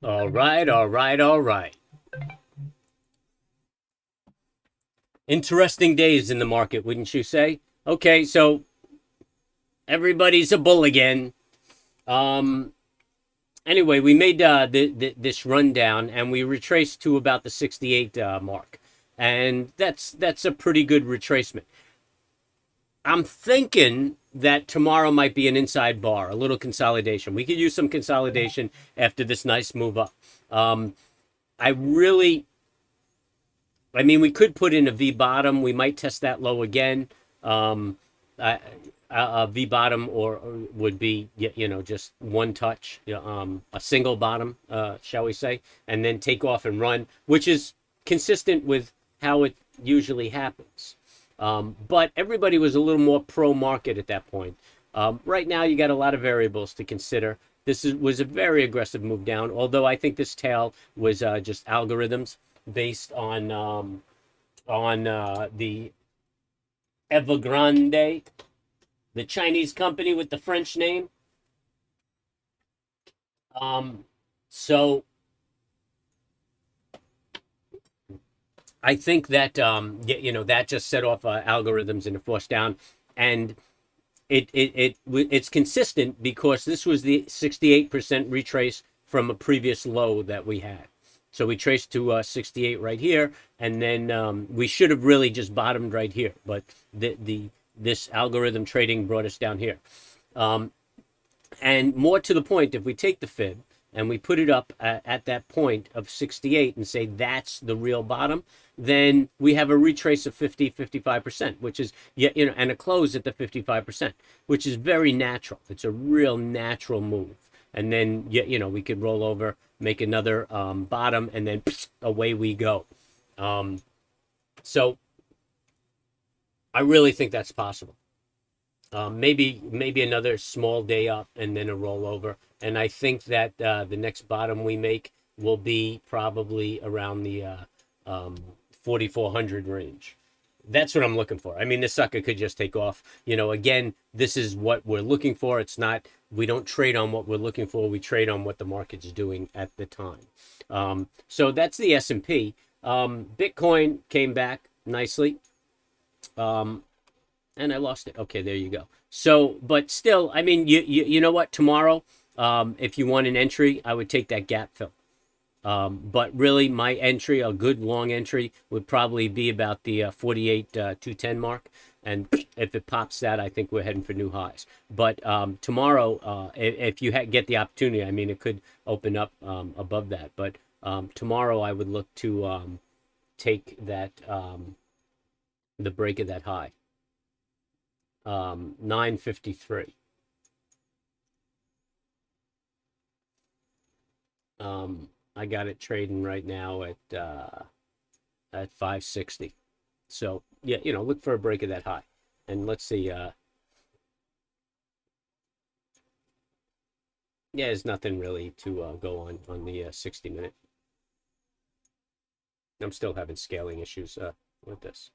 All right, all right, all right. Interesting days in the market, wouldn't you say? Okay, so everybody's a bull again. Um, anyway, we made this rundown and we retraced to about the 68 mark, and that's a pretty good retracement. I'm thinking that tomorrow might be an inside bar, a little consolidation. We could use some consolidation after this nice move up. Um, I really I mean, we could put in a V bottom. We might test that low again. Um, I, a V bottom or would be just one touch, a single bottom, shall we say, and then take off and run, which is consistent with how it usually happens. But everybody was a little more pro market at that point. Right now, you got a lot of variables to consider. Was a very aggressive move down, although I think this tail was just algorithms based on the Evergrande, the Chinese company with the French name. So I think that that just set off algorithms and it forced down, and it's consistent because this was the 68% retrace from a previous low that we had. So we traced to 68 right here, and then we should have really just bottomed right here, but this algorithm trading brought us down here. And more to the point, if we take the fib and we put it up at that point of 68 and say that's the real bottom, then we have a retrace of 55%, which is, and a close at the 55%, which is very natural. It's a real natural move. And then, we could roll over, make another bottom, and then away we go. So I really think that's possible. Maybe another small day up and then a rollover. And I think that the next bottom we make will be probably around the 4,400 range. That's what I'm looking for. I mean, this sucker could just take off. Again, this is what we're looking for. It's not, we don't trade on what we're looking for. We trade on what the market's doing at the time. So that's the S&P. Bitcoin came back nicely. And I lost it. Okay, there you go. So, but still, I mean, you know what? Tomorrow, if you want an entry, I would take that gap fill. But really, my entry, a good long entry, would probably be about the 48 210 mark. And if it pops that, I think we're heading for new highs. But tomorrow, if you get the opportunity, I mean, it could open up above that. But tomorrow, I would look to take that the break of that high. 953. I got it trading right now at 560. So yeah, look for a break of that high, and let's see. Yeah, there's nothing really to go on the 60-minute. I'm still having scaling issues with this.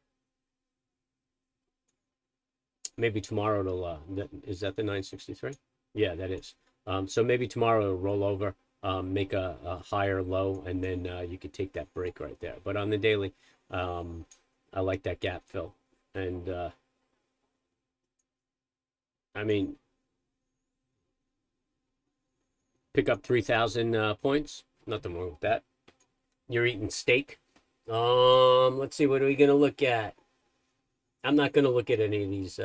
Maybe tomorrow it'll is that the 963? Yeah, that is. So maybe tomorrow it'll roll over, make a higher low, and then you could take that break right there. But on the daily, I like that gap fill. And I mean, pick up 3,000 points. Nothing wrong with that. You're eating steak. Let's see, what are we gonna look at? I'm not gonna look at any of these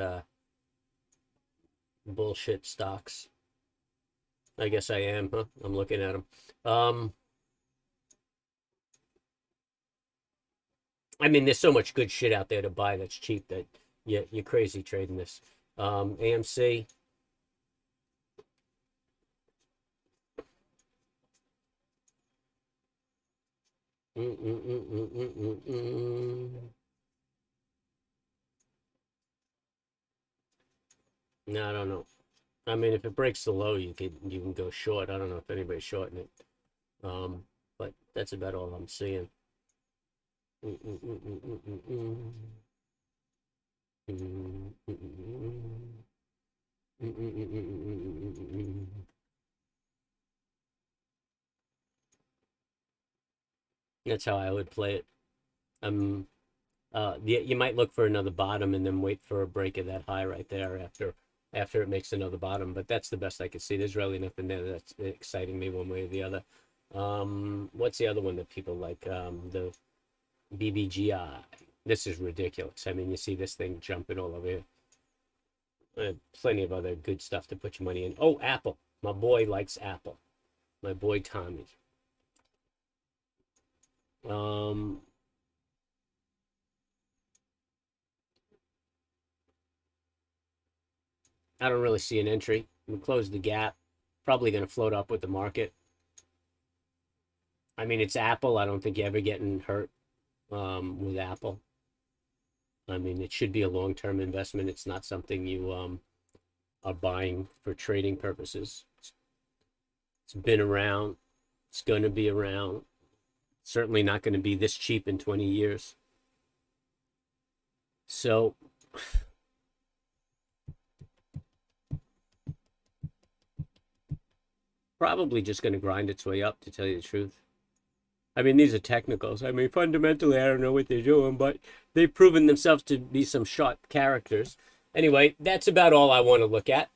bullshit stocks. I guess I am, huh? I'm looking at them. I mean, there's so much good shit out there to buy that's cheap that you're crazy trading this. AMC. No, I don't know. I mean, if it breaks the low, you can go short. I don't know if anybody's shorting it. But that's about all I'm seeing. That's how I would play it. Um, you might look for another bottom and then wait for a break of that high right there after it makes another bottom. But that's the best I could see. There's really nothing there that's exciting me one way or the other. What's the other one that people like? The BBGI. This is ridiculous. I mean, you see this thing jumping all over here. Plenty of other good stuff to put your money in. Oh, Apple. My boy likes Apple. My boy Tommy. I don't really see an entry. We close the gap. Probably going to float up with the market. I mean, it's Apple. I don't think you're ever getting hurt with Apple. I mean, it should be a long-term investment. It's not something you are buying for trading purposes. It's been around. It's going to be around. Certainly not going to be this cheap in 20 years. So probably just going to grind its way up, to tell you the truth. I mean, these are technicals. I mean, fundamentally, I don't know what they're doing, but they've proven themselves to be some sharp characters. Anyway, that's about all I want to look at.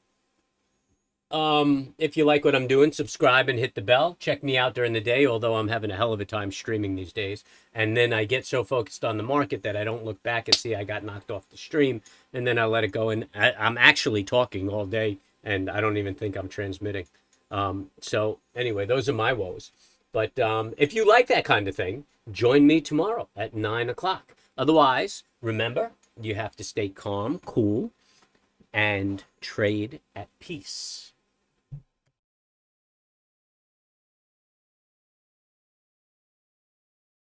If you like what I'm doing, subscribe and hit the bell. Check me out during the day, although I'm having a hell of a time streaming these days. And then I get so focused on the market that I don't look back and see I got knocked off the stream, and then I let it go. And I'm actually talking all day, and I don't even think I'm transmitting. So anyway, those are my woes. But if you like that kind of thing, join me tomorrow at 9 o'clock. Otherwise, remember, you have to stay calm, cool, and trade at peace.